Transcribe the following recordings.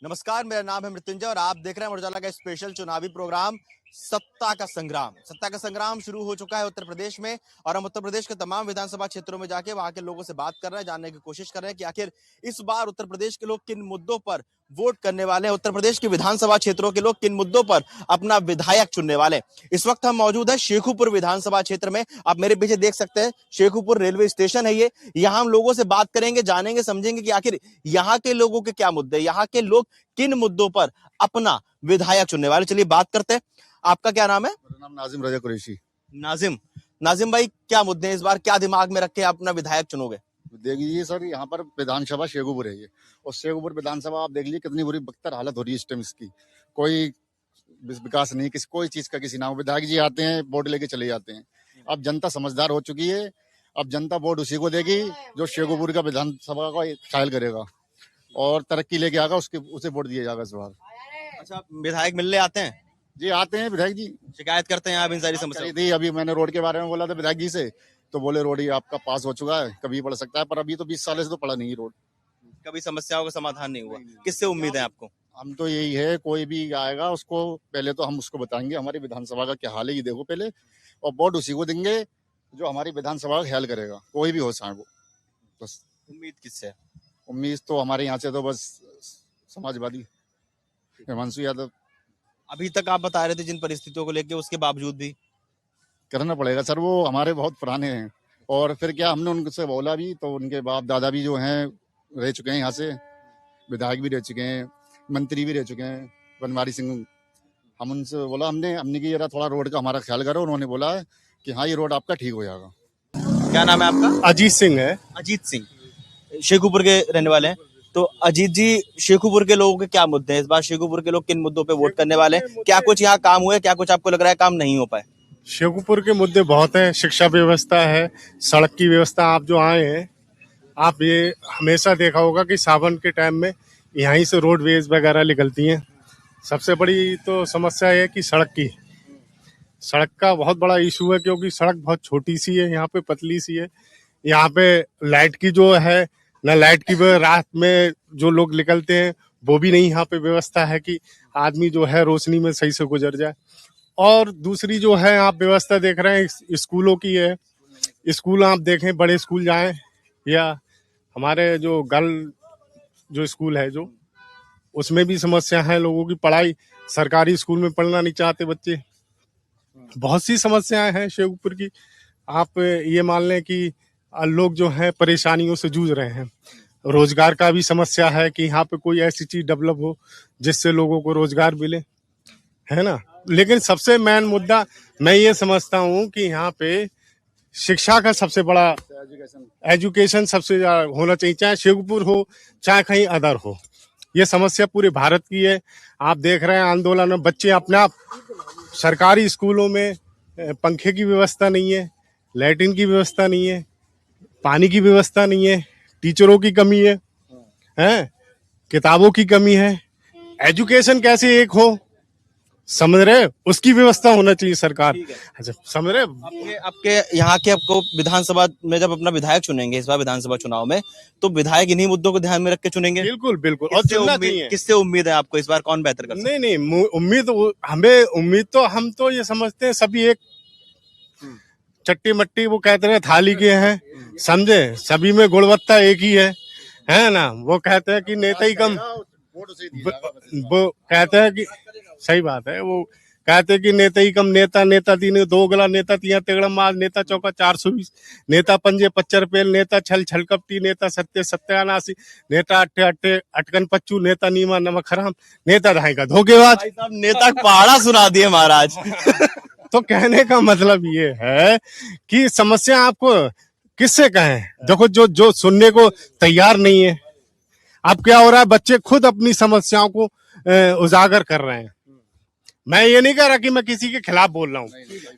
नमस्कार, मेरा नाम है मृत्युंजय और आप देख रहे हैं उजाला का स्पेशल चुनावी प्रोग्राम सत्ता का संग्राम। सत्ता का संग्राम शुरू हो चुका है उत्तर प्रदेश में और हम उत्तर प्रदेश के तमाम विधानसभा क्षेत्रों में जाके वहां के लोगों से बात कर रहे हैं, जानने की कोशिश कर रहे हैं कि आखिर इस बार उत्तर प्रदेश के लोग किन मुद्दों पर वोट करने वाले हैं, उत्तर प्रदेश के विधानसभा क्षेत्रों के लोग किन मुद्दों पर अपना विधायक चुनने वाले। इस वक्त हम मौजूद है शेखुपुर विधानसभा क्षेत्र में। आप मेरे पीछे देख सकते हैं शेखुपुर रेलवे स्टेशन है ये। यहाँ हम लोगों से बात करेंगे, जानेंगे, समझेंगे कि आखिर यहाँ के लोगों के क्या मुद्दे, यहाँ के लोग किन मुद्दों पर अपना विधायक चुनने वाले। चलिए बात करते हैं। आपका क्या नाम है? मेरा नाम नाजिम रजा कुरैशी। नाजिम। नाजिम भाई, क्या मुद्दे हैं इस बार, क्या दिमाग में रख के अपना विधायक चुनोगे? देखिए सर, यहाँ पर विधानसभा शेखुपुर है ये, और शेखुपुर विधानसभा आप देख लीजिए कितनी बुरी बदतर हालत हो रही है इस टाइम इसकी। कोई विकास नहीं, किसी कोई चीज का किसी ना हो। विधायक जी आते हैं, वोट लेके चले जाते हैं। अब जनता समझदार हो चुकी है। अब जनता वोट उसी को देगी जो शेखुपुर का विधानसभा का ख्याल करेगा और तरक्की लेके आएगा, उसके उसे वोट दिया जाएगा इस बार। अच्छा, विधायक मिलने आते हैं? जी आते हैं विधायक जी, शिकायत करते हैं आप इन सारी समस्याओं थी। अभी मैंने रोड के बारे में बोला था विधायक जी से, तो बोले रोड ही आपका पास हो चुका है, कभी पड़ सकता है, पर अभी तो 20 साल से तो पड़ा नहीं रोड। की? कभी समस्याओं का समाधान नहीं हुआ? किससे उम्मीद है आपको? हम तो यही है, कोई भी आएगा उसको पहले तो हम उसको बताएंगे हमारी विधानसभा का क्या हाल है ये देखो पहले, और वोट उसी को देंगे जो हमारी विधानसभा का ख्याल करेगा, कोई भी हो चाहे वो। बस उम्मीद किससे है? उम्मीद तो हमारे यहाँ से तो बस समाजवादी हिमांशु यादव। अभी तक आप बता रहे थे जिन परिस्थितियों को लेकर, उसके बावजूद भी करना पड़ेगा सर, वो हमारे बहुत पुराने हैं। और फिर क्या, हमने उनसे बोला भी तो उनके बाप दादा भी जो हैं रह चुके हैं यहाँ से, विधायक भी रह चुके हैं, मंत्री भी रह चुके हैं, बनवारी सिंह। हम उनसे बोला, हमने कि जरा थोड़ा रोड का हमारा ख्याल करो। उन्होंने बोला है कि हाँ ये रोड आपका ठीक हो जाएगा। क्या नाम है आपका? अजीत सिंह है। अजीत सिंह, शेखुपुर के रहने वाले हैं। तो अजीत जी, शेखुपुर के लोगों के क्या मुद्दे हैं इस बार? शेखुपुर के लोग किन मुद्दों पे वोट करने वाले हैं? क्या कुछ यहाँ काम हुए, क्या कुछ आपको लग रहा है काम नहीं हो पाए? शेखुपुर के मुद्दे बहुत हैं। शिक्षा व्यवस्था है, सड़क की व्यवस्था। आप जो आए हैं, आप ये हमेशा देखा होगा कि सावन के टाइम में यहीं से रोडवेज वगैरह निकलती हैं। सबसे बड़ी तो समस्या है कि सड़क का बहुत बड़ा इशू है, क्योंकि सड़क बहुत छोटी सी है, यहाँ पे पतली सी है। यहाँ पे लाइट की जो है ना, लाइट की रात में जो लोग निकलते हैं वो भी नहीं यहाँ पे व्यवस्था है कि आदमी जो है रोशनी में सही से गुजर जाए। और दूसरी जो है आप व्यवस्था देख रहे हैं स्कूलों की है। स्कूल आप देखें, बड़े स्कूल जाएं या हमारे जो गर्ल जो स्कूल है जो, उसमें भी समस्या है लोगों की। पढ़ाई सरकारी स्कूल में पढ़ना नहीं चाहते बच्चे। बहुत सी समस्याएं हैं शेखुपुर की। आप ये मान लें कि लोग जो हैं परेशानियों से जूझ रहे हैं। रोजगार का भी समस्या है कि यहाँ पे कोई ऐसी चीज डेवलप हो जिससे लोगों को रोजगार मिले, है ना। लेकिन सबसे मेन मुद्दा मैं ये समझता हूँ कि यहाँ पे शिक्षा का सबसे बड़ा, एजुकेशन सबसे ज्यादा होना चाहिए, चाहे शेखुपुर हो चाहे कहीं अदर हो। ये समस्या पूरे भारत की है। आप देख रहे हैं आंदोलन में बच्चे अपने आप, सरकारी स्कूलों में पंखे की व्यवस्था नहीं है, लैट्रिन की व्यवस्था नहीं है, पानी की व्यवस्था नहीं है, टीचरों की कमी है, किताबों की कमी है। एजुकेशन कैसे एक हो, समझ रहे, उसकी व्यवस्था होना चाहिए सरकार। अच्छा, समझ रहे। आपके यहाँ के आपको विधानसभा में जब अपना विधायक चुनेंगे इस बार विधानसभा चुनाव में, तो विधायक इन्हीं मुद्दों को ध्यान में रख के चुनेंगे? बिल्कुल बिल्कुल। और किससे उम्मीद है आपको इस बार, कौन बेहतर कर सकता है? नहीं, उम्मीद तो हम तो ये समझते हैं सभी एक चट्टी मट्टी, वो कहते हैं थाली के हैं, समझे, सभी में गुणवत्ता एक ही है ना। वो कहते हैं कि नेता ही कम, वो कहते हैं कि सही बात है, वो कहते हैं कि नेता ही कम, नेता तीन दो गला, नेता तिया तेगड़ा मार, नेता चौका 420, नेता पंजे 55 पेल, नेता छल छलकपटी, नेता सत्य सत्यानाशी, नेता अट्टे अट्टे अटकन पच्चू, नेता नीमा नमक हराम, नेता ढाई का धोखेबाज। नेता पहाड़ा सुना दिए महाराज। तो कहने का मतलब ये है कि समस्या आपको किससे कहें। देखो, जो सुनने को तैयार नहीं है। अब क्या हो रहा है, बच्चे खुद अपनी समस्याओं को उजागर कर रहे हैं। मैं ये नहीं कह रहा कि मैं किसी के खिलाफ बोल रहा हूँ,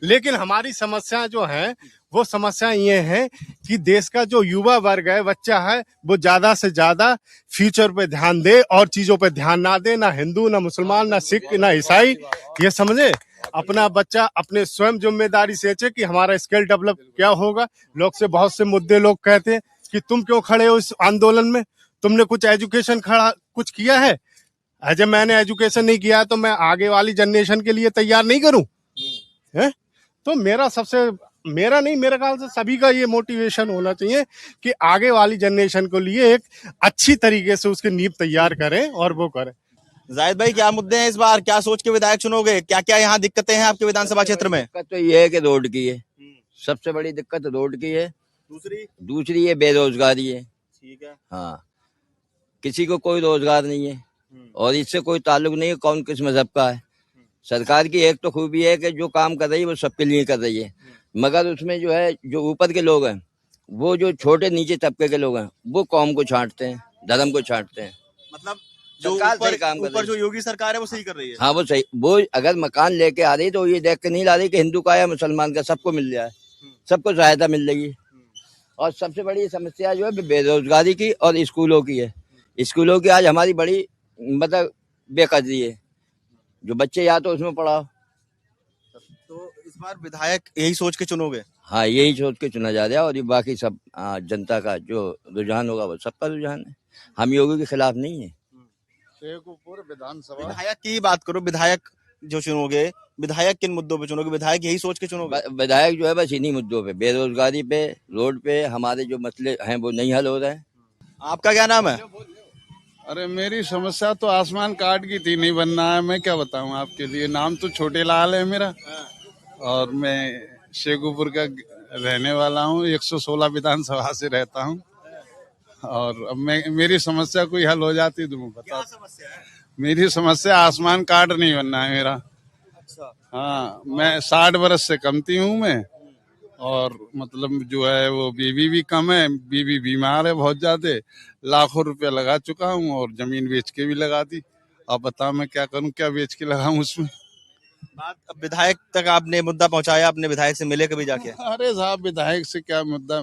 लेकिन हमारी समस्या जो है वो समस्या ये है कि देश का जो युवा वर्ग है, बच्चा है, वो ज्यादा से ज्यादा फ्यूचर पे ध्यान दे और चीजों पे ध्यान ना दे। ना हिंदू, ना मुसलमान, ना सिख, ना ईसाई, ये समझे। अपना बच्चा अपने स्वयं जिम्मेदारी से सोचे कि हमारा स्किल डेवलप क्या होगा। लोग से बहुत से मुद्दे लोग कहते हैं कि तुम क्यों खड़े हो इस आंदोलन में, तुमने कुछ एजुकेशन कुछ किया है? जब मैंने एजुकेशन नहीं किया तो मैं आगे वाली जनरेशन के लिए तैयार नहीं करूं है। तो मेरा नहीं, मेरे ख्याल से सभी का ये मोटिवेशन होना चाहिए कि आगे वाली जनरेशन को लिए एक अच्छी तरीके से उसकी नींव तैयार करें और वो करें। जाहिद भाई, क्या मुद्दे हैं इस बार, क्या सोच के विधायक चुनोगे, क्या क्या यहाँ दिक्कतें हैं आपके विधानसभा क्षेत्र में? दिक्कत तो ये है कि रोड की है, सबसे बड़ी दिक्कत रोड की है। दूसरी ये बेरोजगारी है। ठीक है। हाँ, किसी को कोई रोजगार नहीं है और इससे कोई ताल्लुक नहीं है कौन किस मजहब का है। सरकार की एक तो खूबी है कि जो काम कर रही है वो सबके लिए कर रही है, मगर उसमें जो है जो ऊपर के लोग हैं, वो जो छोटे नीचे तबके के लोग हैं, वो कौम को छांटते हैं, धर्म को छांटते हैं। मतलब जो सरकार सही ऊपर काम कर रही ऊपर है। जो योगी सरकार है वो सही कर रही है। हाँ वो सही, वो अगर मकान लेके आ रही तो ये देख के नहीं ला रही कि हिंदू का या मुसलमान का, सबको मिल जाए, सबको सहायता मिल रही है। और सबसे बड़ी समस्या जो है बेरोजगारी की और स्कूलों की है। स्कूलों की आज हमारी बड़ी मतलब बेकदरी है, जो बच्चे या तो उसमें पढ़ाओ। तो इस बार विधायक यही सोच के चुनोगे? हाँ, यही सोच के चुना जा रहा है और ये बाकी सब जनता का जो रुझान होगा वो सबका रुझान है, हम योगी के खिलाफ नहीं है। शेखुपुर विधानसभा विधायक की बात करो, विधायक जो चुनोगे, विधायक किन मुद्दों पे चुनोगे? विधायक यही सोच के चुनोगे? विधायक जो है बस इन्हीं मुद्दों पे, बेरोजगारी पे, रोड पे हमारे जो मसले हैं वो नहीं हल हो रहे हैं। आपका क्या नाम है? अरे मेरी समस्या तो आसमान काट की थी, नहीं बनना है। मैं क्या बताऊं आपके लिए, नाम तो छोटे लाल है मेरा और मैं शेखुपुर का रहने वाला हूं, 116 विधानसभा से रहता हूं। और अब मेरी समस्या कोई हल हो जाती तो मैं बता। मेरी समस्या आसमान काट नहीं बनना है मेरा। हाँ, मैं 60 बरस से कमती हूँ मैं, और मतलब जो है वो बीवी भी कम है, बीवी बीमार है बहुत ज्यादा, लाखों रुपया लगा चुका हूँ और जमीन बेच के भी लगा दी। अब बताओ मैं क्या करूँ, क्या बेच के लगाऊं उसमें। बात अब विधायक तक आपने मुद्दा पहुंचाया, अपने विधायक से मिले कभी जाके? अरे साहब, विधायक से क्या मुद्दा,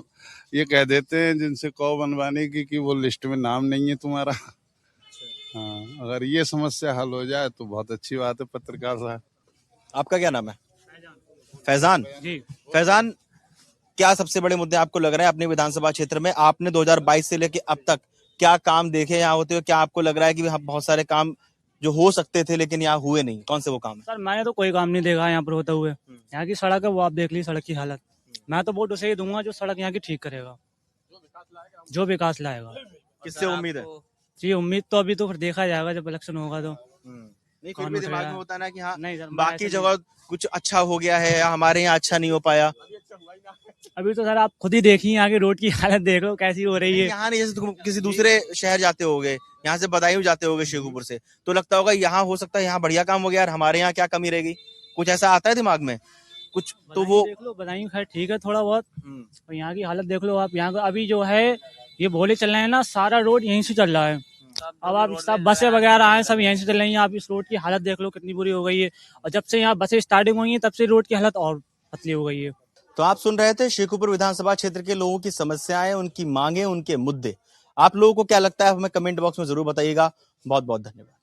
ये कह देते हैं जिनसे कौ बनवाने की कि वो लिस्ट में नाम नहीं है तुम्हारा। हाँ, अगर ये समस्या हल हो जाए तो बहुत अच्छी बात है। पत्रकार साहब, आपका क्या नाम है? फैजान जी। फैजान, क्या सबसे बड़े मुद्दे आपको लग रहे हैं अपने विधानसभा क्षेत्र में? आपने 2022 से लेके अब तक क्या काम देखे यहाँ होते हुए? क्या आपको लग रहा है कि बहुत सारे काम जो हो सकते थे लेकिन यहाँ हुए नहीं, कौन से वो काम है? सर मैंने तो कोई काम नहीं देखा यहाँ पर होते हुए। यहाँ की सड़क है वो आप देख ली, सड़क की हालत। मैं तो वोट उसे ही दूंगा जो सड़क यहाँ की ठीक करेगा, जो विकास लाएगा। किससे उम्मीद है? जी, उम्मीद तो अभी तो फिर देखा जाएगा जब इलेक्शन होगा तो। नहीं, फिर भी दिमाग में होता है ना कि हाँ नहीं सर, बाकी जगह कुछ अच्छा हो गया है, हमारे यहाँ अच्छा नहीं हो पाया। अभी तो सर आप खुद ही देखिए यहाँ की रोड की हालत देख लो कैसी हो रही है। यहाँ नहीं, जैसे तुम किसी दूसरे शहर जाते होगे, यहाँ से बदायूं जाते होगे शेखुपुर से, तो लगता होगा यहाँ हो सकता है यहाँ बढ़िया काम हो गया यार, हमारे यहाँ क्या कमी रहेगी, कुछ ऐसा आता है दिमाग में कुछ? तो वो देख लो, बदायूं खैर ठीक है थोड़ा बहुत, और यहाँ की हालत देख लो आप। यहाँ का अभी जो है ये भोले चल रहे हैं ना, सारा रोड यहीं से चल रहा है। अब आप सब बसें वगैरह आए सब यहीं से चल रही हैं। आप इस रोड की हालत देख लो कितनी बुरी हो गई है, और जब से यहाँ बसें स्टार्टिंग हुई है तब से रोड की हालत और पतली हो गई है। तो आप सुन रहे थे शेखुपुर विधानसभा क्षेत्र के लोगों की समस्याएं, उनकी मांगे, उनके मुद्दे। आप लोगों को क्या लगता है हमें कमेंट बॉक्स में जरूर बताइएगा। बहुत बहुत धन्यवाद।